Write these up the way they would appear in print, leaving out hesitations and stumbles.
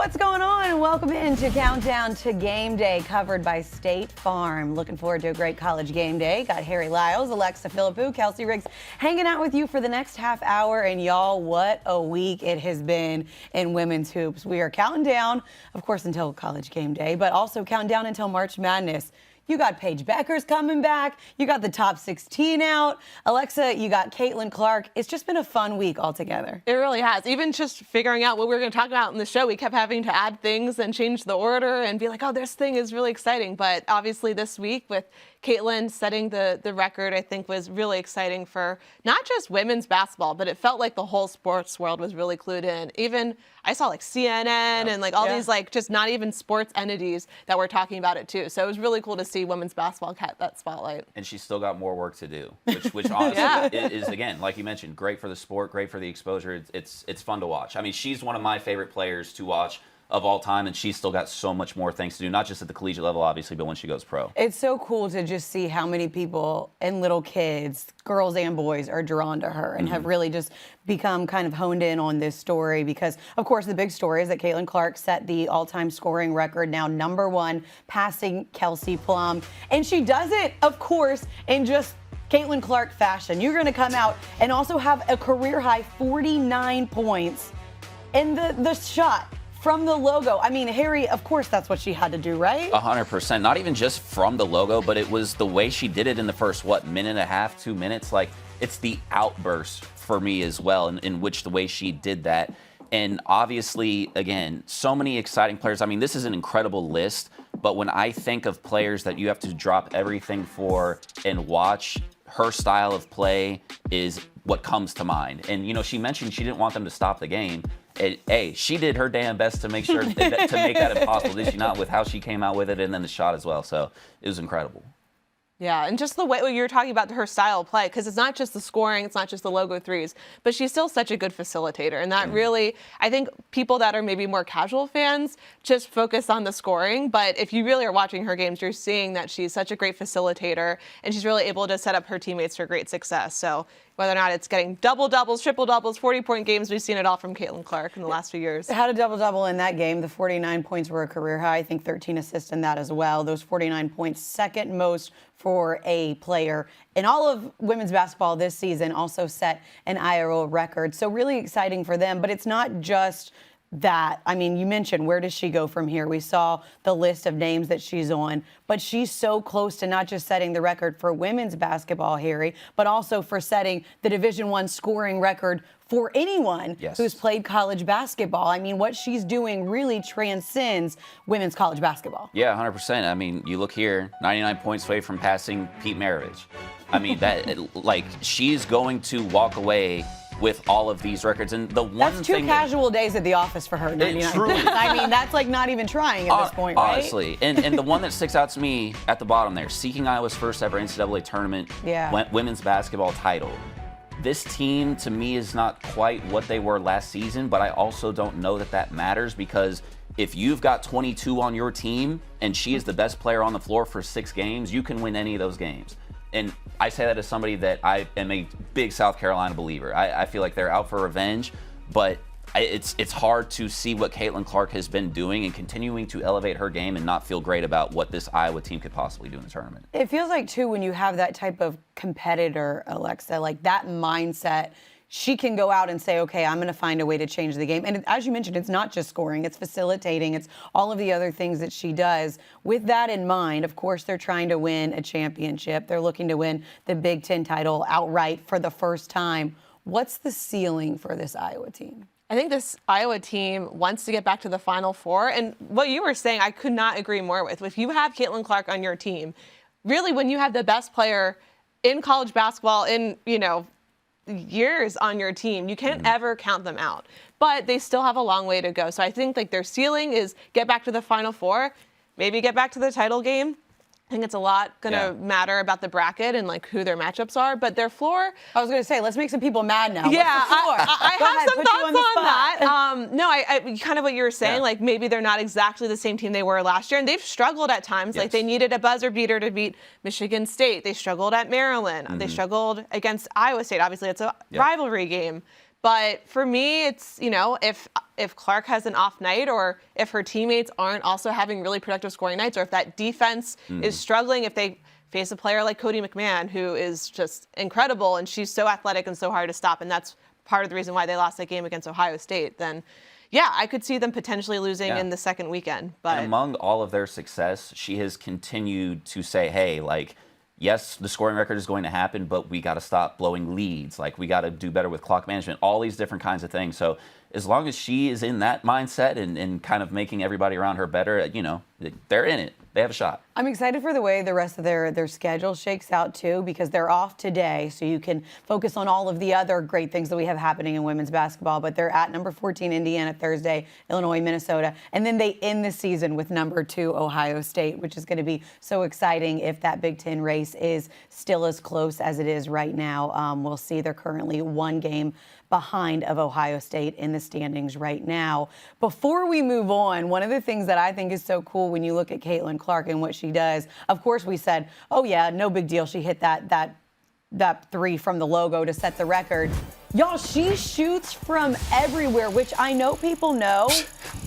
What's going on? Welcome into Countdown to Game Day, covered by State Farm. Looking forward to a great college game day. Got Harry Lyles, Alexa Philippou, Kelsey Riggs hanging out with you for the next half hour. And y'all, what a week it has been in women's hoops. We are counting down, of course, until college game day, but also counting down until March Madness. You got Paige Buecker's coming back. You got the top 16 out. Alexa, you got Caitlin Clark. It's just been a fun week altogether. It really has. Even just figuring out what we were going to talk about in the show, we kept having to add things and change the order and be like, oh, this thing is really exciting. But obviously this week with Caitlin setting the record, I think was really exciting for not just women's basketball, but it felt like the whole sports world was really clued in. Even I saw like CNN and like all these like just not even sports entities that were talking about it too. So it was really cool to see women's basketball get that spotlight. And she's still got more work to do, which honestly is, again, like you mentioned, great for the sport, great for the exposure. It's fun to watch. I mean, she's one of my favorite players to watch of all time, and she's still got so much more things to do, not just at the collegiate level, obviously, but when she goes pro. It's so cool to just see how many people and little kids, girls and boys, are drawn to her and have really just become kind of honed in on this story because, of course, the big story is that Caitlin Clark set the all-time scoring record, now #1, passing Kelsey Plum. And she does it, of course, in just Caitlin Clark fashion. You're going to come out and also have a career-high 49 points in the shot from the logo. I mean, Harry, of course that's what she had to do, right? 100%. Not even just from the logo, but it was the way she did it in the first, minute and a half, 2 minutes? Like, it's the outburst for me as well, in which the way she did that. And obviously, again, so many exciting players. I mean, this is an incredible list, but when I think of players that you have to drop everything for and watch, her style of play is what comes to mind. And, you know, she mentioned she didn't want them to stop the game. Hey, she did her damn best to make sure to make that impossible, did she not, with how she came out with it and then the shot as well. So it was incredible. Yeah, and just the way you were talking about her style of play, because it's not just the scoring, it's not just the logo threes, but she's still such a good facilitator. And that really, I think people that are maybe more casual fans just focus on the scoring. But if you really are watching her games, you're seeing that she's such a great facilitator, and she's really able to set up her teammates for great success. So whether or not it's getting double-doubles, triple-doubles, 40-point games, we've seen it all from Caitlin Clark in the last few years. Had a double-double in that game. The 49 points were a career high. I think 13 assists in that as well. Those 49 points, second most for a player in all of women's basketball this season, also set an IRO record. So really exciting for them. But it's not just that. I mean, you mentioned, where does she go from here? We saw the list of names that she's on, but she's so close to not just setting the record for women's basketball, Harry, but also for setting the Division I scoring record for anyone who's played college basketball. I mean, what she's doing really transcends women's college basketball. Yeah, 100%. I mean, you look here, 99 points away from passing Pete Maravich. I mean, like, she's going to walk away with all of these records. And the one that's two casual days at the office for her. 99. I mean, that's like not even trying at this point, right? Honestly. And the one that sticks out to me at the bottom there, seeking Iowa's first ever NCAA tournament women's basketball title. This team, to me, is not quite what they were last season, but I also don't know that matters, because if you've got 22 on your team and she is the best player on the floor for 6 games, you can win any of those games. And I say that as somebody that I am a big South Carolina believer. I feel like they're out for revenge, but it's hard to see what Caitlin Clark has been doing and continuing to elevate her game and not feel great about what this Iowa team could possibly do in the tournament. It feels like, too, when you have that type of competitor, Alexa, like that mindset, she can go out and say, okay, I'm going to find a way to change the game. And as you mentioned, it's not just scoring, it's facilitating, it's all of the other things that she does. With that in mind, of course, they're trying to win a championship. They're looking to win the Big Ten title outright for the first time. What's the ceiling for this Iowa team? I think this Iowa team wants to get back to the Final Four. And what you were saying, I could not agree more with. If you have Caitlin Clark on your team, really when you have the best player in college basketball in, years on your team, you can't ever count them out. But they still have a long way to go. So I think like their ceiling is get back to the Final Four, maybe get back to the title game. I think it's a lot going to matter about the bracket and like who their matchups are, but their floor. I was going to say, let's make some people mad now. Yeah, I have some thoughts on that. No, I kind of what you were saying, like maybe they're not exactly the same team they were last year, and they've struggled at times. Like they needed a buzzer beater to beat Michigan State. They struggled at Maryland. They struggled against Iowa State. Obviously, it's a rivalry game. But for me, it's, if if Clark has an off night or if her teammates aren't also having really productive scoring nights, or if that defense is struggling, if they face a player like Cody McMahon, who is just incredible, and she's so athletic and so hard to stop, and that's part of the reason why they lost that game against Ohio State, then yeah, I could see them potentially losing in the second weekend. But and among all of their success, she has continued to say, hey, like, yes, the scoring record is going to happen, but we got to stop blowing leads. Like, we got to do better with clock management, all these different kinds of things. So as long as she is in that mindset and kind of making everybody around her better, you know, they're in it. They have a shot. I'm excited for the way the rest of their schedule shakes out, too, because they're off today, so you can focus on all of the other great things that we have happening in women's basketball. But they're at number 14, Indiana, Thursday, Illinois, Minnesota. And then they end the season with number 2, Ohio State, which is going to be so exciting if that Big Ten race is still as close as it is right now. We'll see. They're currently 1 game behind of Ohio State in the standings right now. Before we move on, one of the things that I think is so cool when you look at Caitlin Clark and what she does, of course we said, oh yeah, no big deal. She hit that 3 from the logo to set the record. Y'all, she shoots from everywhere, which I know people know.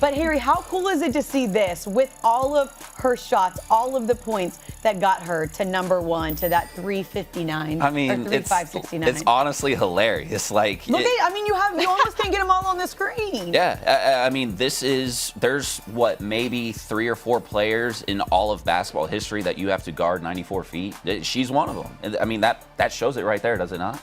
But Harry, how cool is it to see this with all of her shots, all of the points that got her to number 1, to that 359? I mean, it's honestly hilarious. Like, look you almost can't get them all on the screen. Yeah, I mean, there's what, maybe 3 or 4 players in all of basketball history that you have to guard 94 feet. She's one of them. I mean, that shows it right there, does it not?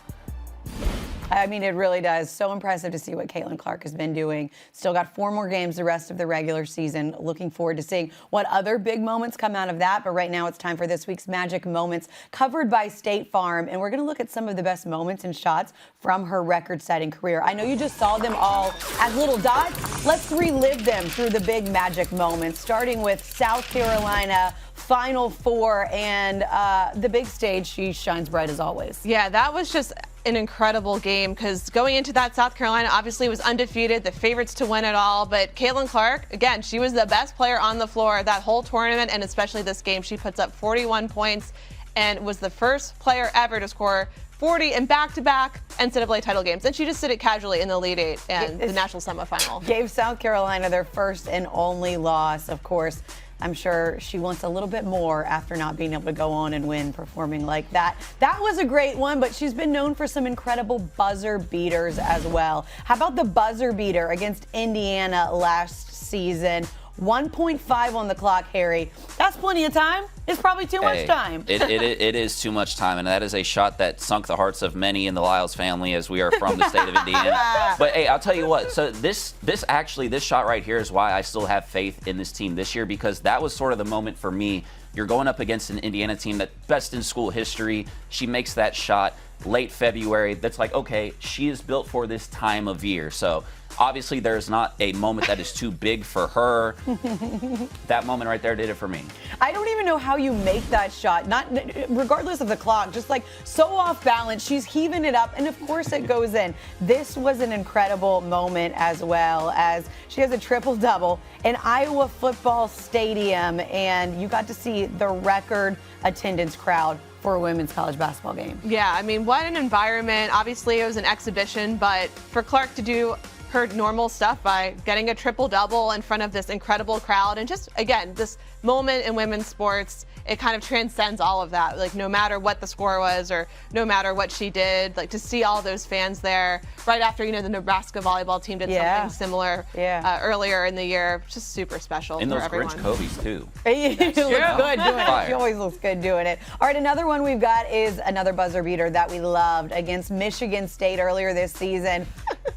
I mean, it really does. So impressive to see what Caitlin Clark has been doing. Still got 4 more games the rest of the regular season. Looking forward to seeing what other big moments come out of that. But right now it's time for this week's Magic Moments covered by State Farm. And we're going to look at some of the best moments and shots from her record-setting career. I know you just saw them all as little dots. Let's relive them through the big Magic moments, starting with South Carolina Final Four and the big stage. She shines bright as always. Yeah, that was just an incredible game because going into that, South Carolina obviously was undefeated, the favorites to win it all. But Caitlin Clark, again, she was the best player on the floor that whole tournament, and especially this game. She puts up 41 points and was the first player ever to score 40 in back-to-back NCAA title games. And she just did it casually in the Elite Eight and the national semifinal. Gave South Carolina their first and only loss, of course. I'm sure she wants a little bit more after not being able to go on and win performing like that. That was a great one, but she's been known for some incredible buzzer beaters as well. How about the buzzer beater against Indiana last season? 1.5 on the clock, Harry. That's plenty of time. It's probably too much time. It is too much time, and that is a shot that sunk the hearts of many in the Lyles family, as we are from the state of Indiana. But hey, I'll tell you what. So this shot right here is why I still have faith in this team this year, because that was sort of the moment for me. You're going up against an Indiana team that best in school history. She makes that shot late February. That's like, okay, she is built for this time of year. So obviously there's not a moment that is too big for her. That moment right there did it for me. I don't even know how you make that shot, not regardless of the clock, just like so off balance. She's heaving it up, and of course it goes in. This was an incredible moment, as well as she has a triple-double in Iowa Football Stadium, and you got to see the record attendance crowd for a women's college basketball game. Yeah, I mean, what an environment. Obviously it was an exhibition, but for Clark to do her normal stuff by getting a triple-double in front of this incredible crowd, and just, again, this moment in women's sports, it kind of transcends all of that. Like, no matter what the score was or no matter what she did, like, to see all those fans there right after, the Nebraska volleyball team did something similar earlier in the year, just super special and for those everyone. Grinch Kobe's too. He looks good doing it. She always looks good doing it. All right, another one we've got is another buzzer beater that we loved against Michigan State earlier this season.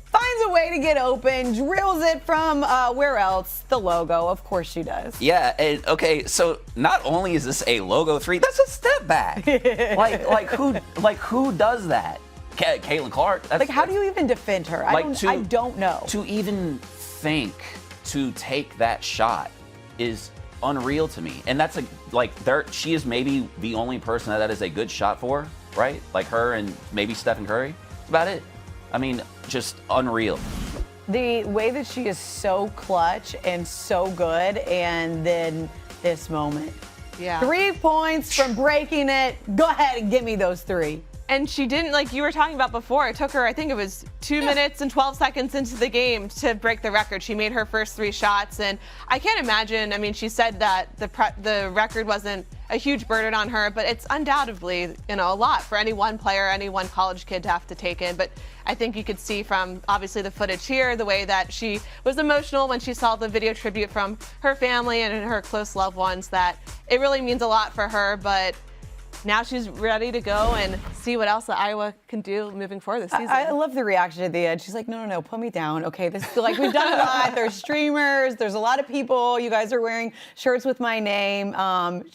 Finds a way to get open, drills it from where else? The logo. Of course she does. Yeah, and okay, so not only is this a logo 3, that's a step back. who does that? Caitlin Clark. How do you even defend her? I don't know. To even think to take that shot is unreal to me. And that's she is maybe the only person that is a good shot for, right? Like her and maybe Stephen Curry. That's about it. I mean, just unreal. The way that she is so clutch and so good, and then this moment. Yeah. 3 points from breaking it. Go ahead and give me those 3. And she didn't, like you were talking about before, it took her, I think it was 2 minutes and 12 seconds into the game to break the record. She made her first 3 shots, and I can't imagine, I mean, she said that the record wasn't a huge burden on her, but it's undoubtedly, a lot for any one player, any one college kid to have to take in. But I think you could see from, obviously, the footage here, the way that she was emotional when she saw the video tribute from her family and her close loved ones, that it really means a lot for her, but now she's ready to go and see what else that Iowa can do moving forward this season. I love the reaction at the end. She's like, no, put me down. Okay, this is like, we've done a lot. There's streamers. There's a lot of people. You guys are wearing shirts with my name.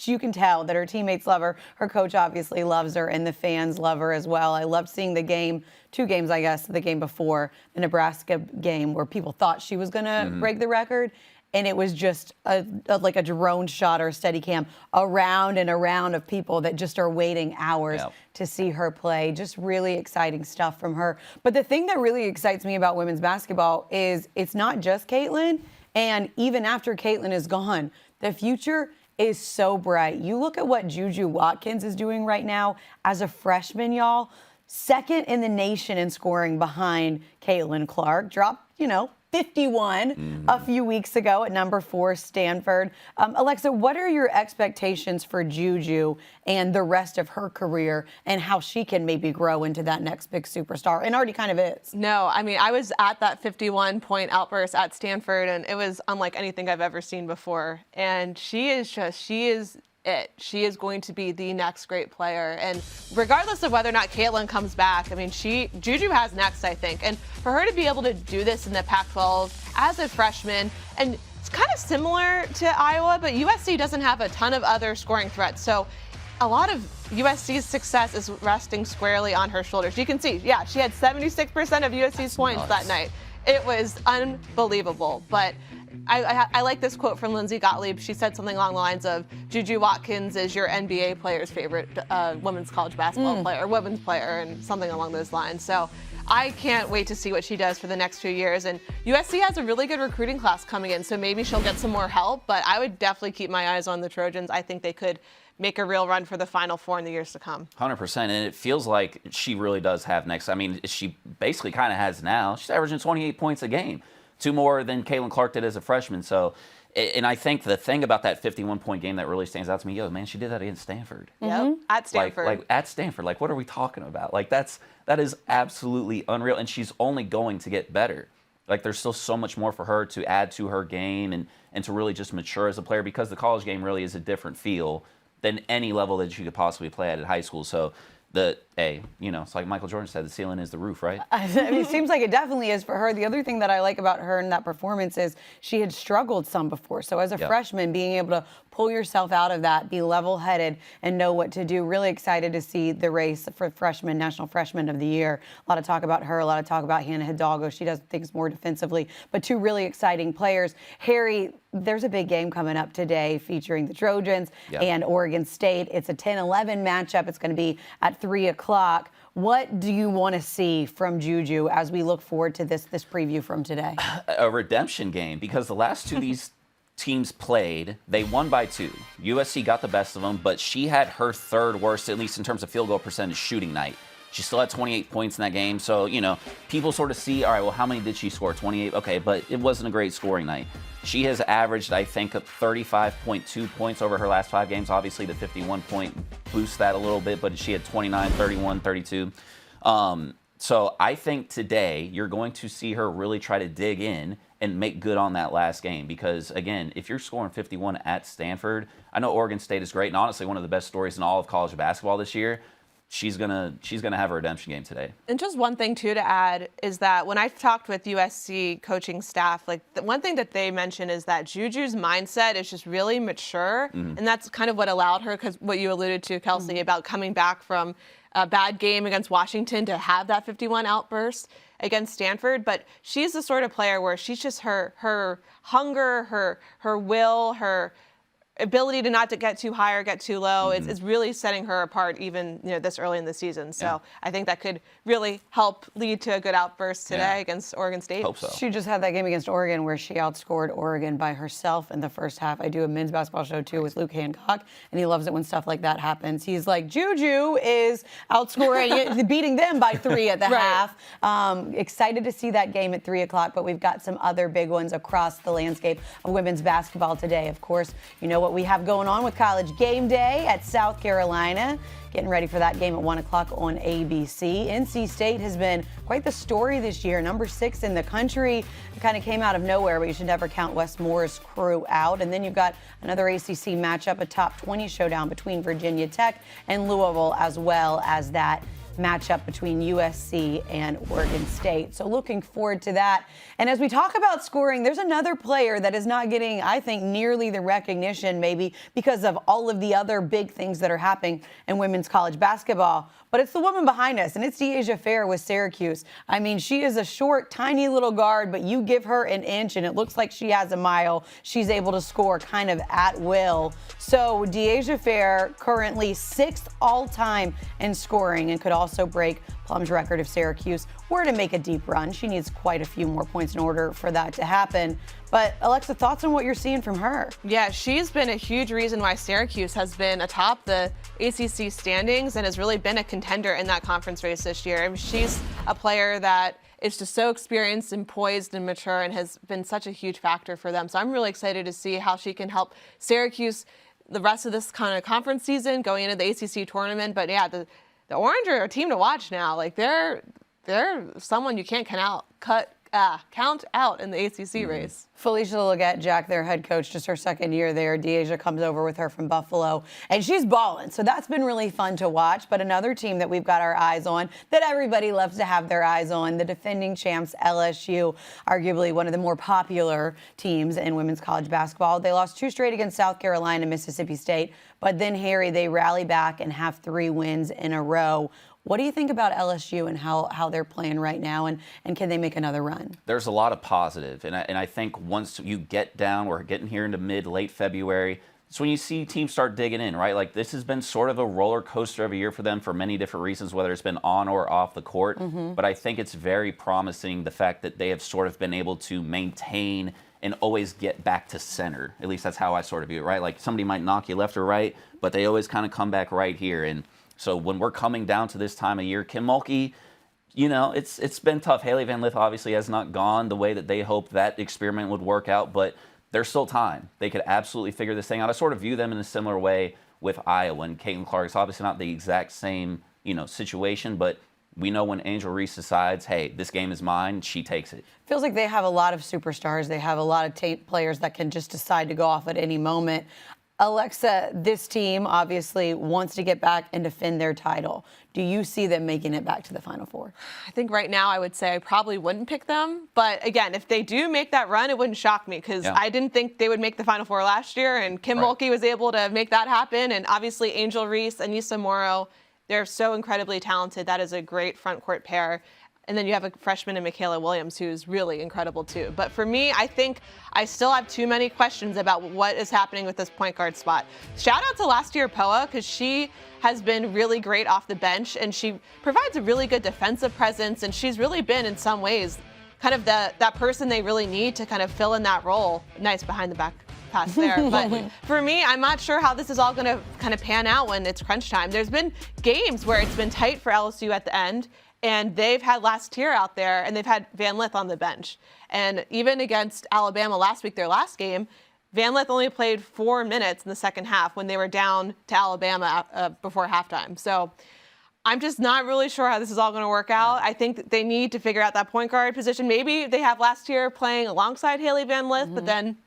You can tell that her teammates love her. Her coach obviously loves her, and the fans love her as well. I loved seeing the game, 2 games, I guess, the game before, the Nebraska game, where people thought she was going to break the record. And it was just like a drone shot or a steady cam around and around of people that just are waiting hours to see her play. Just really exciting stuff from her. But the thing that really excites me about women's basketball is it's not just Caitlin. And even after Caitlin is gone, the future is so bright. You look at what JuJu Watkins is doing right now as a freshman, y'all. 2nd in the nation in scoring behind Caitlin Clark. Dropped, 51 a few weeks ago at number 4, Stanford. Alexa, what are your expectations for JuJu and the rest of her career and how she can maybe grow into that next big superstar, and already kind of is? No, I mean, I was at that 51-point outburst at Stanford, and it was unlike anything I've ever seen before. And she is it. She is going to be the next great player. And regardless of whether or not Caitlin comes back, I mean, JuJu has next, I think. And for her to be able to do this in the Pac-12 as a freshman, and it's kind of similar to Iowa, but USC doesn't have a ton of other scoring threats. So a lot of USC's success is resting squarely on her shoulders. You can see, she had 76% of USC's points that night. It was unbelievable. But I like this quote from Lindsay Gottlieb. She said something along the lines of, JuJu Watkins is your NBA player's favorite women's college basketball player, or women's player, and something along those lines. So I can't wait to see what she does for the next few years. And USC has a really good recruiting class coming in, so maybe she'll get some more help. But I would definitely keep my eyes on the Trojans. I think they could make a real run for the Final Four in the years to come. 100%, and it feels like she really does have next. I mean, she basically kind of has now. She's averaging 28 points a game. 2 more than Caitlin Clark did as a freshman. So, and I think the thing about that 51-point game that really stands out to me, man, she did that against Stanford. Yep, at Stanford. Like at Stanford. Like, what are we talking about? Like, that is absolutely unreal, and she's only going to get better. Like, there's still so much more for her to add to her game and to really just mature as a player, because the college game really is a different feel than any level that you could possibly play at high school. So, it's like Michael Jordan said, the ceiling is the roof, right? I mean, it seems like it definitely is for her. The other thing that I like about her in that performance is she had struggled some before. So as a freshman, being able to pull yourself out of that, be level-headed, and know what to do. Really excited to see the race for National Freshman of the Year. A lot of talk about her, a lot of talk about Hannah Hidalgo. She does things more defensively, but 2 really exciting players. Harry, there's a big game coming up today featuring the Trojans and Oregon State. It's a 10-11 matchup. It's going to be at 3 o'clock. What do you want to see from JuJu as we look forward to this preview from today? A redemption game, because the last 2 these teams played, they won by 2. USC got the best of them, but she had her 3rd worst, at least in terms of field goal percentage, shooting night. She still had 28 points in that game. So, people sort of see, all right, well, how many did she score? 28? Okay, but it wasn't a great scoring night. She has averaged, I think, 35.2 points over her last 5 games. Obviously, the 51-point boosts that a little bit, but she had 29, 31, 32. So I think today you're going to see her really try to dig in and make good on that last game, because, again, if you're scoring 51 at Stanford, I know Oregon State is great and honestly one of the best stories in all of college basketball this year. She's gonna have a redemption game today. And just one thing too to add is that when I've talked with USC coaching staff, like the one thing that they mention is that JuJu's mindset is just really mature, and that's kind of what allowed her, because what you alluded to, Kelsey, about coming back from a bad game against Washington to have that 51 outburst against Stanford. But she's the sort of player where she's just her hunger, her will, her ability to not to get too high or get too low is really setting her apart even this early in the season. So I think that could really help lead to a good outburst today against Oregon State. Hope so. She just had that game against Oregon where she outscored Oregon by herself in the first half. I do a men's basketball show too with Luke Hancock, and he loves it when stuff like that happens. He's like, JuJu is outscoring, beating them by 3 at the half. Excited to see that game at 3 o'clock, but we've got some other big ones across the landscape of women's basketball today. Of course, you know what we have going on with College Game Day at South Carolina. Getting ready for that game at 1 o'clock on ABC. NC State has been quite the story this year. Number 6 in the country. It kind of came out of nowhere, but you should never count Wes Moore's crew out. And then you've got another ACC matchup, a top 20 showdown between Virginia Tech and Louisville, as well as that matchup between USC and Oregon State. So looking forward to that. And as we talk about scoring, there's another player that is not getting, I think, nearly the recognition, maybe because of all of the other big things that are happening in women's college basketball. But it's the woman behind us, and it's De'Asia Fair with Syracuse. I mean, she is a short, tiny little guard, but you give her an inch, and it looks like she has a mile. She's able to score kind of at will. So De'Asia Fair currently 6th all-time in scoring and could also break Plum's record if Syracuse were to make a deep run. She needs quite a few more points in order for that to happen. But Alexa, thoughts on what you're seeing from her? Yeah, she's been a huge reason why Syracuse has been atop the ACC standings and has really been a contender in that conference race this year. I mean, she's a player that is just so experienced and poised and mature and has been such a huge factor for them. So I'm really excited to see how she can help Syracuse the rest of this kind of conference season going into the ACC tournament. But yeah, the Orange are a team to watch now. Like they're someone you can't count out in the ACC race. Felicia Leggett, Jack, their head coach, just her second year there. De'Asia comes over with her from Buffalo, and she's balling. So that's been really fun to watch. But another team that we've got our eyes on, that everybody loves to have their eyes on, the defending champs, LSU, arguably one of the more popular teams in women's college basketball. They lost 2 straight against South Carolina and Mississippi State. But then, Harry, they rally back and have 3 wins in a row. What do you think about LSU and how they're playing right now, and can they make another run? There's a lot of positive, and I think once you get down, we're getting here into late February, it's when you see teams start digging in, right? Like this has been sort of a roller coaster of a year for them for many different reasons, whether it's been on or off the court. But I think it's very promising the fact that they have sort of been able to maintain and always get back to center. At least that's how I sort of view it, right? Like somebody might knock you left or right, but they always kind of come back right here. And so when we're coming down to this time of year, Kim Mulkey, it's been tough. Haley Van Lith obviously has not gone the way that they hoped that experiment would work out, but there's still time. They could absolutely figure this thing out. I sort of view them in a similar way with Iowa and Caitlin Clark. It's obviously not the exact same, situation, but we know when Angel Reese decides, hey, this game is mine, she takes it. Feels like they have a lot of superstars. They have a lot of players that can just decide to go off at any moment. Alexa, this team obviously wants to get back and defend their title. Do you see them making it back to the Final Four? I think right now I would say I probably wouldn't pick them. But again, if they do make that run, it wouldn't shock me because I didn't think they would make the Final Four last year. And Kim Mulkey was able to make that happen. And obviously Angel Reese and Anissa Morrow, they're so incredibly talented. That is a great front court pair. And then you have a freshman in Michaela Williams, who's really incredible too. But for me, I think I still have too many questions about what is happening with this point guard spot. Shout out to last year Poa, because she has been really great off the bench, and she provides a really good defensive presence, and she's really been, in some ways, kind of that person they really need to kind of fill in that role. Nice behind the back pass there. But for me, I'm not sure how this is all going to kind of pan out when it's crunch time. There's been games where it's been tight for LSU at the end, and they've had last tier out there, and they've had Van Lith on the bench. And even against Alabama last week, their last game, Van Lith only played 4 minutes in the second half when they were down to Alabama before halftime. So I'm just not really sure how this is all going to work out. I think that they need to figure out that point guard position. Maybe they have last year playing alongside Haley Van Lith, but then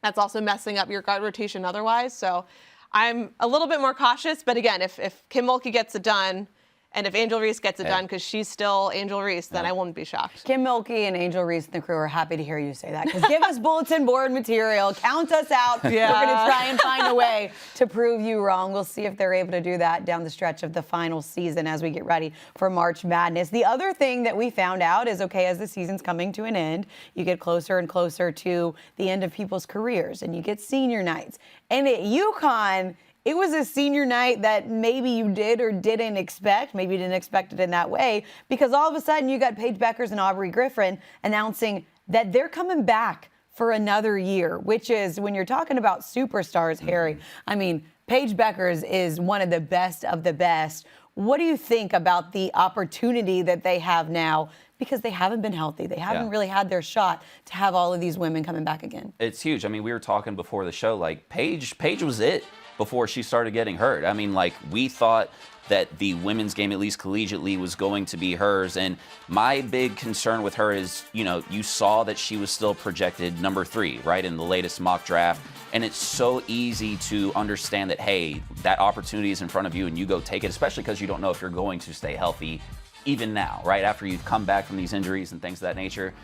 that's also messing up your guard rotation otherwise. So I'm a little bit more cautious. But again, if Kim Mulkey gets it done, And if Angel Reese gets it done because she's still Angel Reese, then I won't be shocked. Kim Mulkey and Angel Reese and the crew are happy to hear you say that, because give us bulletin board material, count us out. Yeah. We're going to try and find a way to prove you wrong. We'll see if they're able to do that down the stretch of the final season as we get ready for March Madness. The other thing that we found out is, okay, as the season's coming to an end, you get closer and closer to the end of people's careers, and you get senior nights. And at UConn, it was a senior night that maybe you did or didn't expect. Maybe you didn't expect it in that way, because all of a sudden you got Paige Buecker and Aubrey Griffin announcing that they're coming back for another year, which is, when you're talking about superstars, Harry, I mean, Paige Buecker is one of the best of the best. What do you think about the opportunity that they have now? Because they haven't been healthy. They haven't really had their shot to have all of these women coming back again. It's huge. I mean, we were talking before the show, like Paige was it before she started getting hurt. I mean, like, we thought that the women's game, at least collegiately, was going to be hers. And my big concern with her is, you know, you saw that she was still projected number 3, right, in the latest mock draft. And it's so easy to understand that, hey, that opportunity is in front of you and you go take it, especially because you don't know if you're going to stay healthy even now, right, after you've come back from these injuries and things of that nature.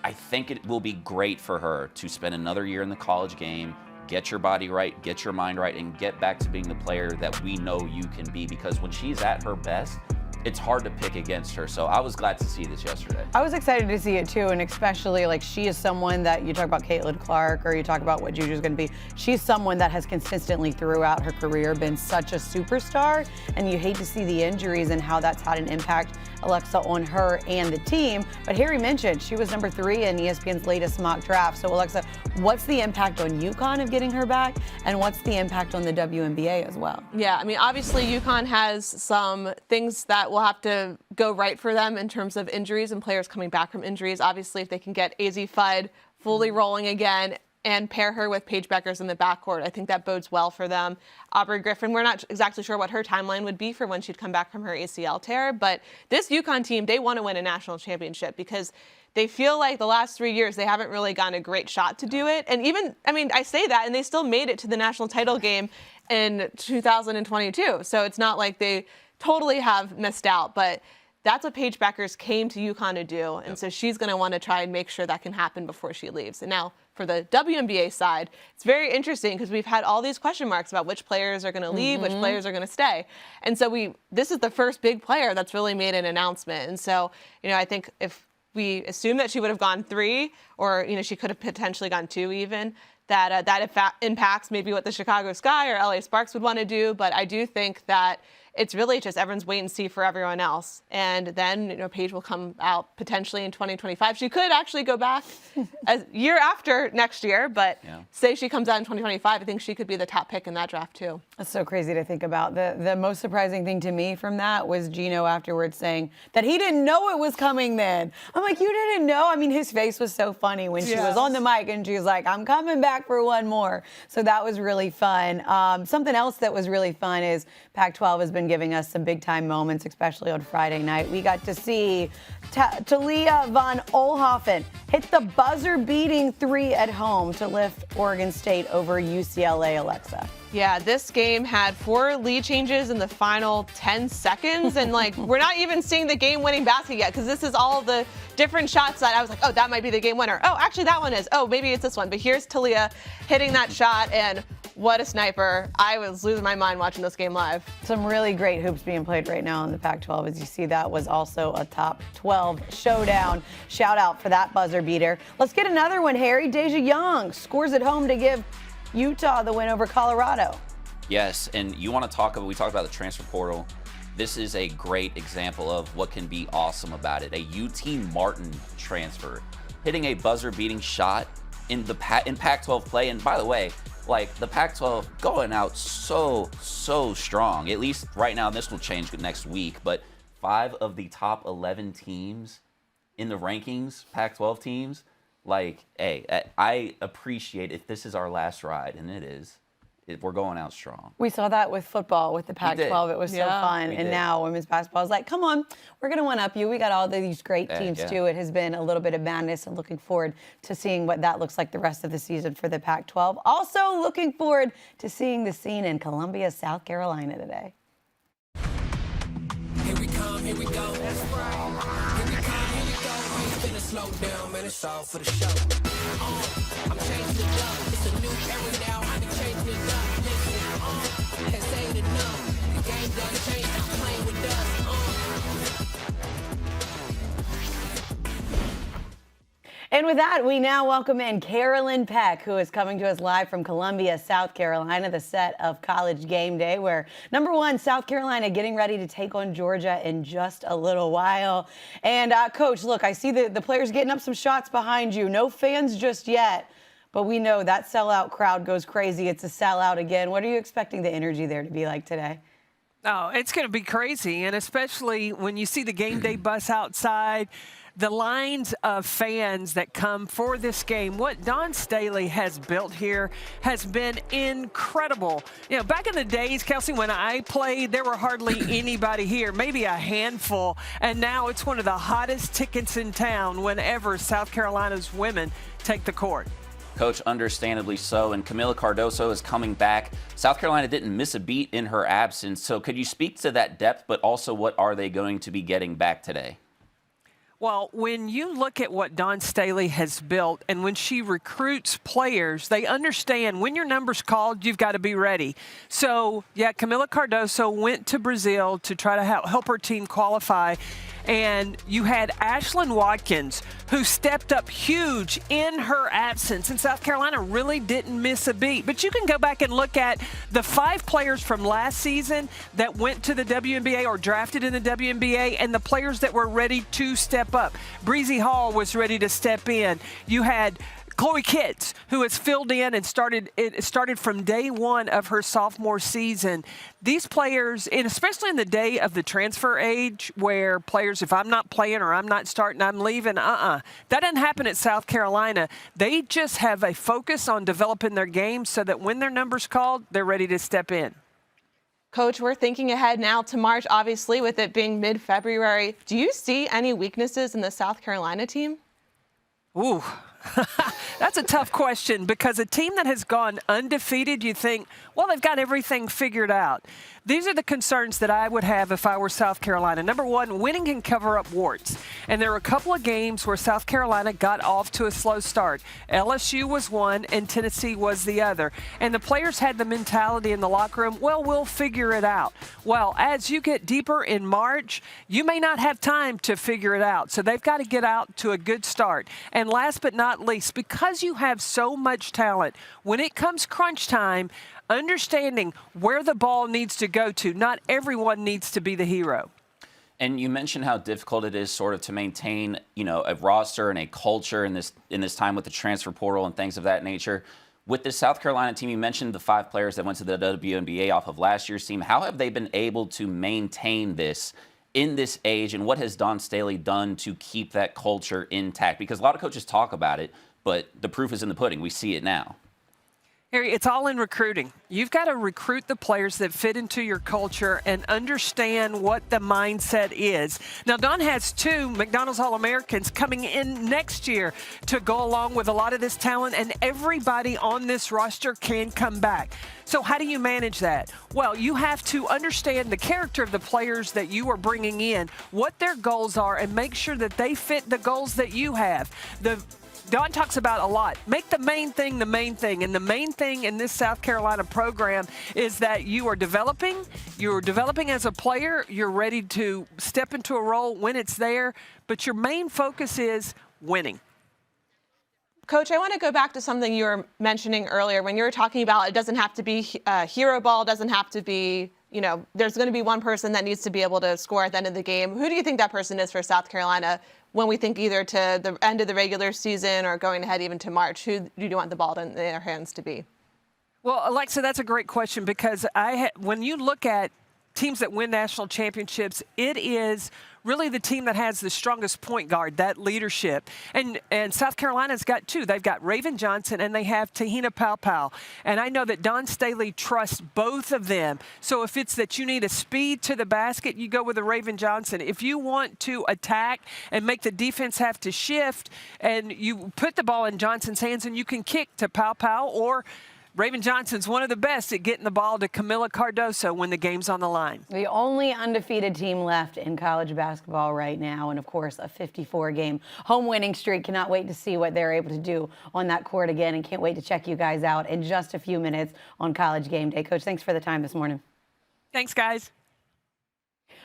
I think it will be great for her to spend another year in the college game, get your body right, get your mind right, and get back to being the player that we know you can be, because when she's at her best, it's hard to pick against her. So I was glad to see this yesterday. I was excited to see it too, and especially, like, she is someone that, you talk about Caitlin Clark or you talk about what JuJu's going to be, she's someone that has consistently throughout her career been such a superstar, and you hate to see the injuries and how that's had an impact, Alexa, on her and the team. But Harry mentioned she was number 3 in ESPN's latest mock draft. So Alexa, what's the impact on UConn of getting her back, and what's the impact on the WNBA as well? Yeah, I mean, obviously UConn has some things that will have to go right for them in terms of injuries and players coming back from injuries. Obviously, if they can get Azzi Fudd fully rolling again and pair her with Paige Buecker in the backcourt, I think that bodes well for them. Aubrey Griffin, we're not exactly sure what her timeline would be for when she'd come back from her ACL tear, but this UConn team, they want to win a national championship because they feel like the last 3 years they haven't really gotten a great shot to do it. And even, I mean, I say that, and they still made it to the national title game in 2022. So it's not like they totally have missed out, but that's what Paige Buecker came to UConn to do. And so she's going to want to try and make sure that can happen before she leaves. And now for the WNBA side, it's very interesting because we've had all these question marks about which players are going to leave, which players are going to stay. And so this is the first big player that's really made an announcement. And so, you know, I think if we assume that she would have gone 3, or, you know, she could have potentially gone 2 even, that impacts maybe what the Chicago Sky or LA Sparks would want to do. But I do think that it's really just everyone's wait and see for everyone else. And then, you know, Paige will come out potentially in 2025. She could actually go back a year after next year, but say she comes out in 2025, I think she could be the top pick in that draft too. That's so crazy to think about. The most surprising thing to me from that was Gino afterwards saying that he didn't know it was coming then. I'm like, you didn't know? I mean, his face was so funny when she was on the mic and she was like, I'm coming back for one more. So that was really fun. Something else that was really fun is Pac-12 has been giving us some big-time moments, especially on Friday night. We got to see Talia von Oelhoffen hit the buzzer-beating 3 at home to lift Oregon State over UCLA, Alexa. Yeah, this game had 4 lead changes in the final 10 seconds. And, like, we're not even seeing the game-winning basket yet because this is all the different shots that I was like, oh, that might be the game winner. Oh, actually, that one is. Oh, maybe it's this one. But here's Talia hitting that shot, and what a sniper. I was losing my mind watching this game live. Some really great hoops being played right now in the Pac-12. As you see, that was also a top 12 showdown. Shout out for that buzzer beater. Let's get another one, Harry. Deja Young scores at home to give Utah the win over Colorado. Yes, and we talked about the transfer portal. This is a great example of what can be awesome about it. A UT Martin transfer, hitting a buzzer-beating shot in Pac-12 play. And by the way, like, the Pac-12 going out so strong. At least right now, this will change next week, but 5 of the top 11 teams in the rankings, Pac-12 teams, like, hey, I appreciate if this is our last ride, and it is. We're going out strong. We saw that with football, with the Pac-12. It was so fun. And now women's basketball is like, come on, we're going to one-up you. We got all these great teams, too. It has been a little bit of madness, and looking forward to seeing what that looks like the rest of the season for the Pac-12. Also looking forward to seeing the scene in Columbia, South Carolina today. Here we come. slow down, man, it's all for the show. I'm changing it up. It's a new era now. I be changing it up. Listen, has ain't enough. The game done changed. I'm playing with us. And with that, we now welcome in Carolyn Peck, who is coming to us live from Columbia, South Carolina, the set of College Game Day, where #1, South Carolina getting ready to take on Georgia in just a little while. And Coach, look, I see the players getting up some shots behind you. No fans just yet, but we know that sellout crowd goes crazy. It's a sellout again. What are you expecting the energy there to be like today? Oh, it's going to be crazy, and especially when you see the game day bus outside, the lines of fans that come for this game. What Dawn Staley has built here has been incredible. You know, back in the days, Kelsey, when I played, there were hardly anybody here, maybe a handful, and now it's one of the hottest tickets in town whenever South Carolina's women take the court. Coach, understandably so, and Camila Cardoso is coming back. South Carolina didn't miss a beat in her absence, so could you speak to that depth, but also what are they going to be getting back today? Well, when you look at what Dawn Staley has built and when she recruits players, they understand when your number's called, you've got to be ready. So, yeah, Camila Cardoso went to Brazil to try to help her team qualify. And you had JuJu Watkins, who stepped up huge in her absence. And South Carolina really didn't miss a beat. But you can go back and look at the 5 players from last season that went to the WNBA or drafted in the WNBA and the players that were ready to step up. Breezy Hall was ready to step in. You had Chloe Kitts, who has filled in and started from day one of her sophomore season. These players, and especially in the day of the transfer age, where players, if I'm not playing or I'm not starting, I'm leaving, that doesn't happen at South Carolina. They just have a focus on developing their game so that when their number's called, they're ready to step in. Coach, we're thinking ahead now to March, obviously, with it being mid-February. Do you see any weaknesses in the South Carolina team? Ooh. That's a tough question because a team that has gone undefeated, you think, well, they've got everything figured out. These are the concerns that I would have if I were South Carolina. Number one, winning can cover up warts. And there were a couple of games where South Carolina got off to a slow start. LSU was one and Tennessee was the other. And the players had the mentality in the locker room, well, we'll figure it out. Well, as you get deeper in March, you may not have time to figure it out. So they've got to get out to a good start. And last but not least, because you have so much talent, when it comes crunch time, understanding where the ball needs to go to. Not everyone needs to be the hero. And you mentioned how difficult it is sort of to maintain, a roster and a culture in this time with the transfer portal and things of that nature. With the South Carolina team, you mentioned the 5 players that went to the WNBA off of last year's team. How have they been able to maintain this in this age, and what has Dawn Staley done to keep that culture intact? Because a lot of coaches talk about it, but the proof is in the pudding. We see it now. Harry, it's all in recruiting. You've got to recruit the players that fit into your culture and understand what the mindset is. Now, Dawn has 2 McDonald's All-Americans coming in next year to go along with a lot of this talent, and everybody on this roster can come back. So how do you manage that? Well, you have to understand the character of the players that you are bringing in, what their goals are, and make sure that they fit the goals that you have. Dawn talks about a lot. Make the main thing the main thing. And the main thing in this South Carolina program is that you are developing. You're developing as a player. You're ready to step into a role when it's there. But your main focus is winning. Coach, I want to go back to something you were mentioning earlier when you were talking about it doesn't have to be hero ball, doesn't have to be, there's going to be one person that needs to be able to score at the end of the game. Who do you think that person is for South Carolina when we think either to the end of the regular season or going ahead even to March? Who do you want the ball in their hands to be? Well, Alexa, that's a great question because when you look at teams that win national championships, it is really the team that has the strongest point guard, that leadership. And South Carolina's got 2. They've got Raven Johnson and they have Tahina Paopao. And I know that Dawn Staley trusts both of them. So if it's that you need a speed to the basket, you go with a Raven Johnson. If you want to attack and make the defense have to shift, and you put the ball in Johnson's hands and you can kick to Paopao or Raven Johnson's one of the best at getting the ball to Camila Cardoso when the game's on the line. The only undefeated team left in college basketball right now, and of course a 54-game home winning streak. Cannot wait to see what they're able to do on that court again, and can't wait to check you guys out in just a few minutes on College Game Day. Coach, thanks for the time this morning. Thanks, guys.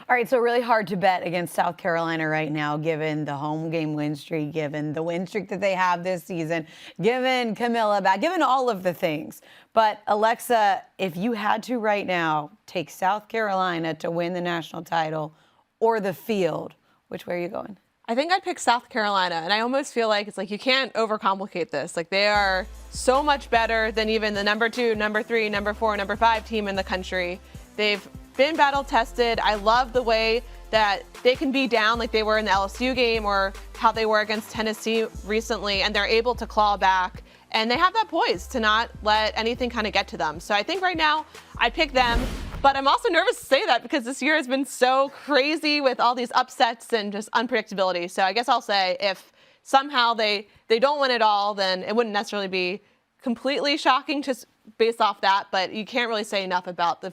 All right, so really hard to bet against South Carolina right now, given the home game win streak, given the win streak that they have this season, given Camila back, given all of the things. But Alexa, if you had to right now take South Carolina to win the national title or the field, which way are you going? I think I'd pick South Carolina, and I almost feel like it's like you can't overcomplicate this. Like, they are so much better than even the number 2, number 3, number 4, number 5 team in the country. They've been battle tested. I love the way that they can be down like they were in the LSU game or how they were against Tennessee recently, and they're able to claw back. And they have that poise to not let anything kind of get to them. So I think right now I pick them. But I'm also nervous to say that because this year has been so crazy with all these upsets and just unpredictability. So I guess I'll say if somehow they don't win it all, then it wouldn't necessarily be completely shocking just based off that. But you can't really say enough about the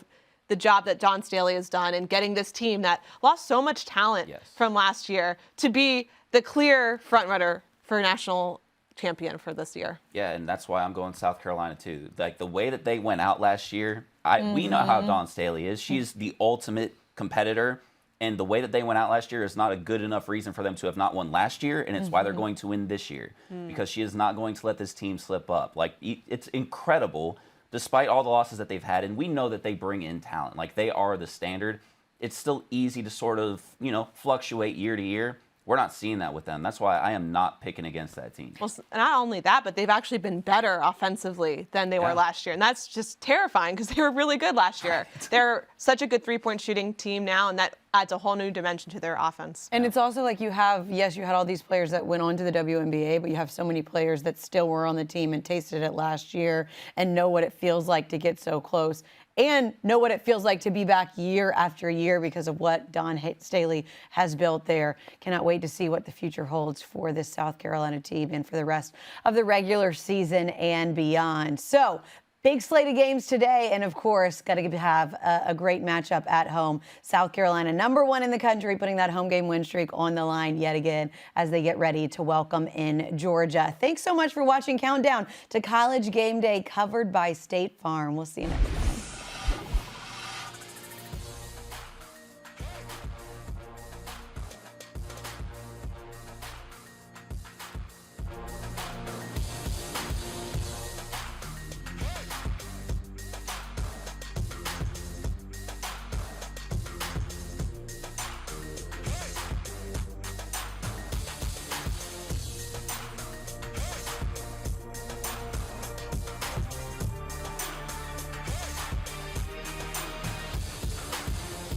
job that Dawn Staley has done in getting this team that lost so much talent from last year to be the clear frontrunner for national champion for this year. Yeah, and that's why I'm going South Carolina too. Like the way that they went out last year, we know how Dawn Staley is. She's the ultimate competitor, and the way that they went out last year is not a good enough reason for them to have not won last year, and it's why they're going to win this year because she is not going to let this team slip up. Like, it's incredible. Despite all the losses that they've had, and we know that they bring in talent, like they are the standard, it's still easy to sort of, fluctuate year to year. We're not seeing that with them. That's why I am not picking against that team. Well, not only that, but they've actually been better offensively than they were last year. And that's just terrifying because they were really good last year. They're such a good three-point shooting team now, and that adds a whole new dimension to their offense. And it's also like you had all these players that went on to the WNBA, but you have so many players that still were on the team and tasted it last year and know what it feels like to get so close and know what it feels like to be back year after year because of what Dawn Staley has built there. Cannot wait to see what the future holds for this South Carolina team and for the rest of the regular season and beyond. So, big slate of games today, and of course, got to have a great matchup at home. South Carolina, number 1 in the country, putting that home game win streak on the line yet again as they get ready to welcome in Georgia. Thanks so much for watching Countdown to College Game Day, covered by State Farm. We'll see you next time.